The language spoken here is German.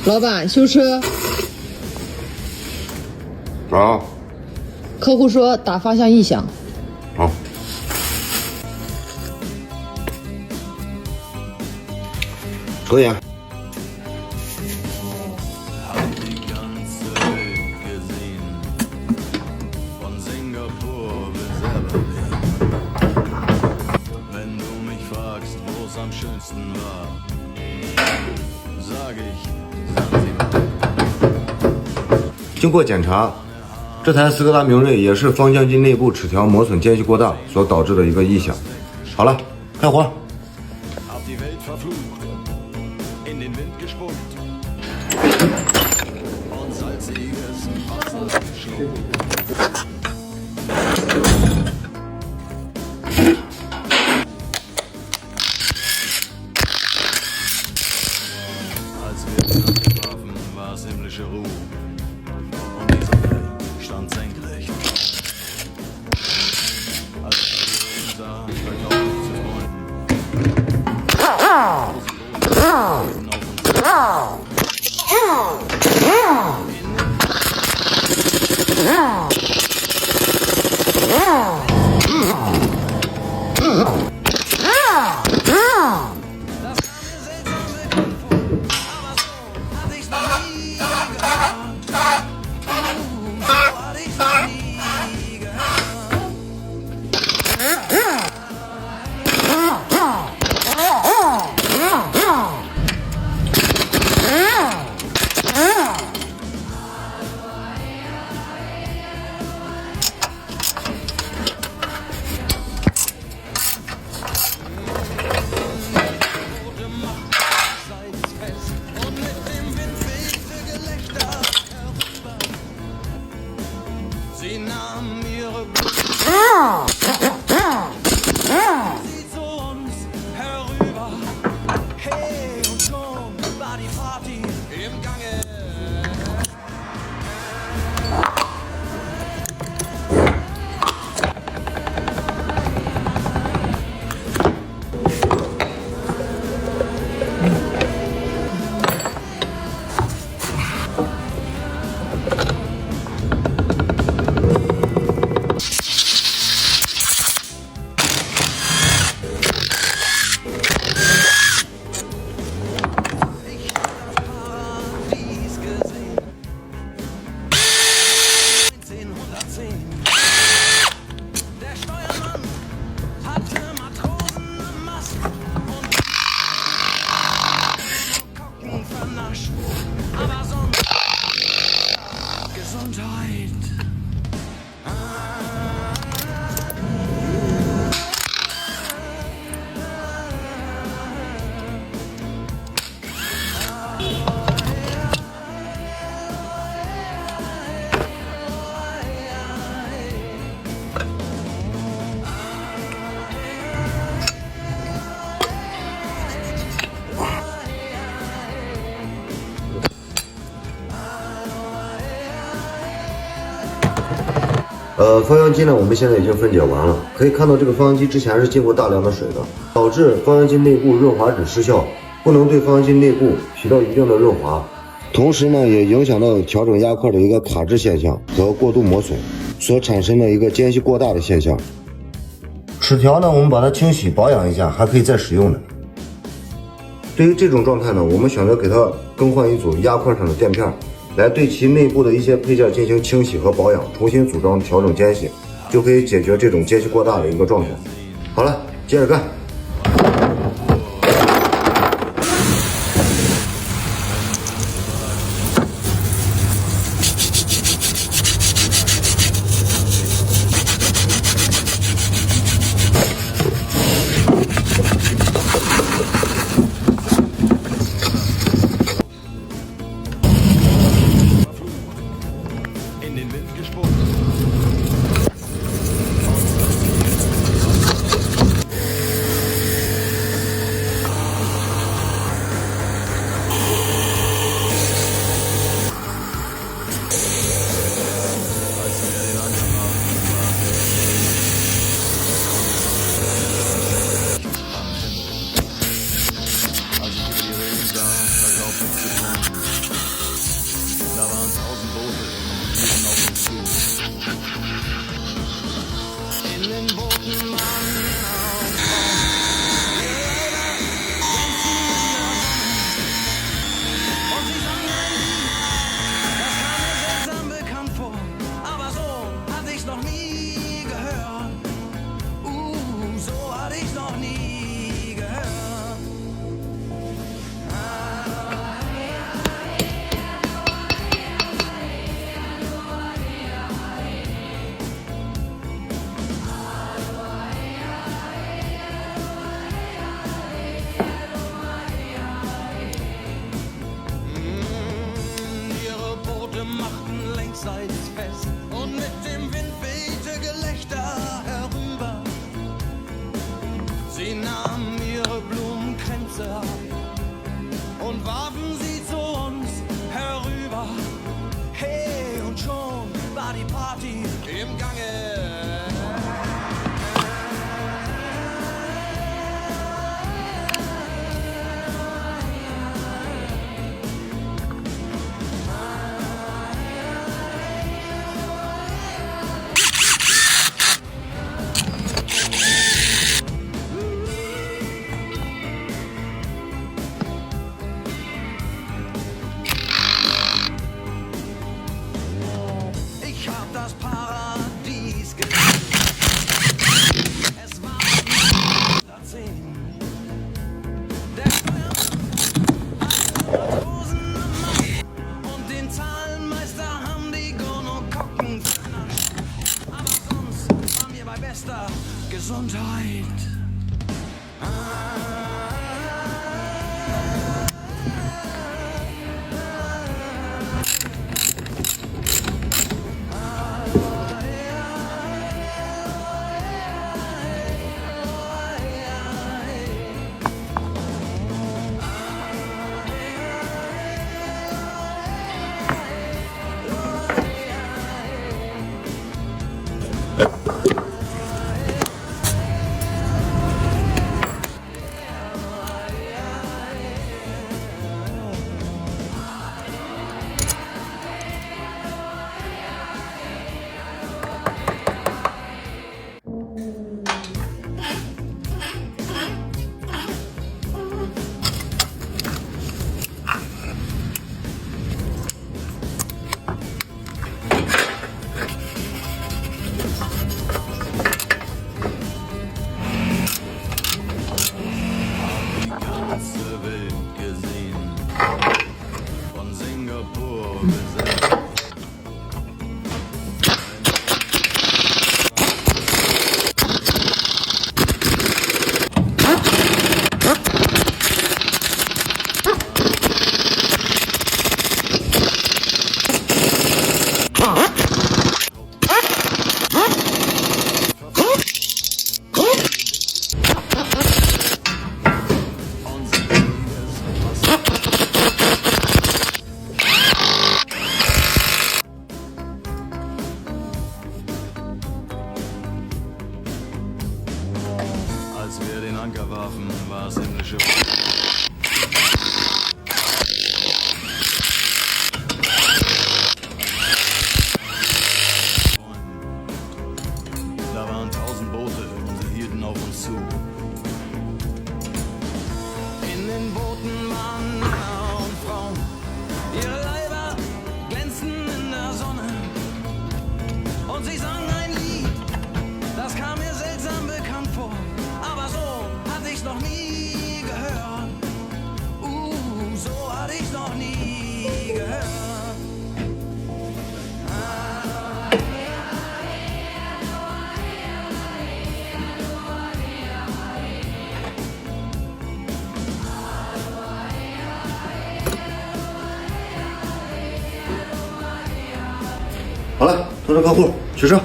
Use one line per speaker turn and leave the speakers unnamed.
老板，修车。
啊。
客户说打方向异响。
好。抽烟。
am schönsten war, sag ich.
经过检查，这台斯柯达明锐也是方向机内部齿条磨损间隙过大所导致的一个异响。好了，开活。
Auf die Welt verflucht, in den Wind gespuckt und salziges Wasser geschluckt. Als wir antrafen, war es himmlische Ruhe und die Sonne stand senkrecht. Als wir uns sahen, verkauft zu Freunden. Sie nahm ihre sie zu uns herüber. Hey, und schon war die Party im Gange. Der Steuermann hatte Matrosen am Mast und Kocken vernascht, aber sonst Gesundheit.
方向机呢，我们现在已经分解完了。可以看到，这个方向机之前是经过大量的水的，导致方向机内部润滑脂失效，不能对方向机内部起到一定的润滑，同时呢，也影响到调整压块的一个卡滞现象和过度磨损所产生的一个间隙过大的现象。齿条呢，我们把它清洗保养一下，还可以再使用的。对于这种状态呢，我们选择给它更换一组压块上的垫片。 来对其内部的一些配件进行清洗和保养，重新组装调整间隙，就可以解决这种间隙过大的一个状况。好了，接着干。
In den Wind gespuckt. machten längsseits fest und mit dem Wind wehte Gelächter herüber. Sie nahmen ihre Blumenkränze ab und warfen sie zu uns herüber. Hey, und schon war die Party im Gange. Ich hab das Paradies gesehen. Es war 10. Der Steuer hat Tausende Mann und den Zahlenmeister haben die Gonokokken vernascht. Aber sonst waren wir bei bester Gesundheit. Ganze Welt gesehen, von Singapur bis als wir den Anker warfen, war es himmlische. Da waren 1000 Boote und sie hielten auf uns zu. In den Booten waren Männer und Frauen. Ihre Leiber glänzten in der Sonne. Und sie sangen ein Lied, das kam mir seltsam bekannt vor. Aber so hatte ich's noch nie gehört. So hatte ich's noch nie gehört.
好了，通知客户，取车。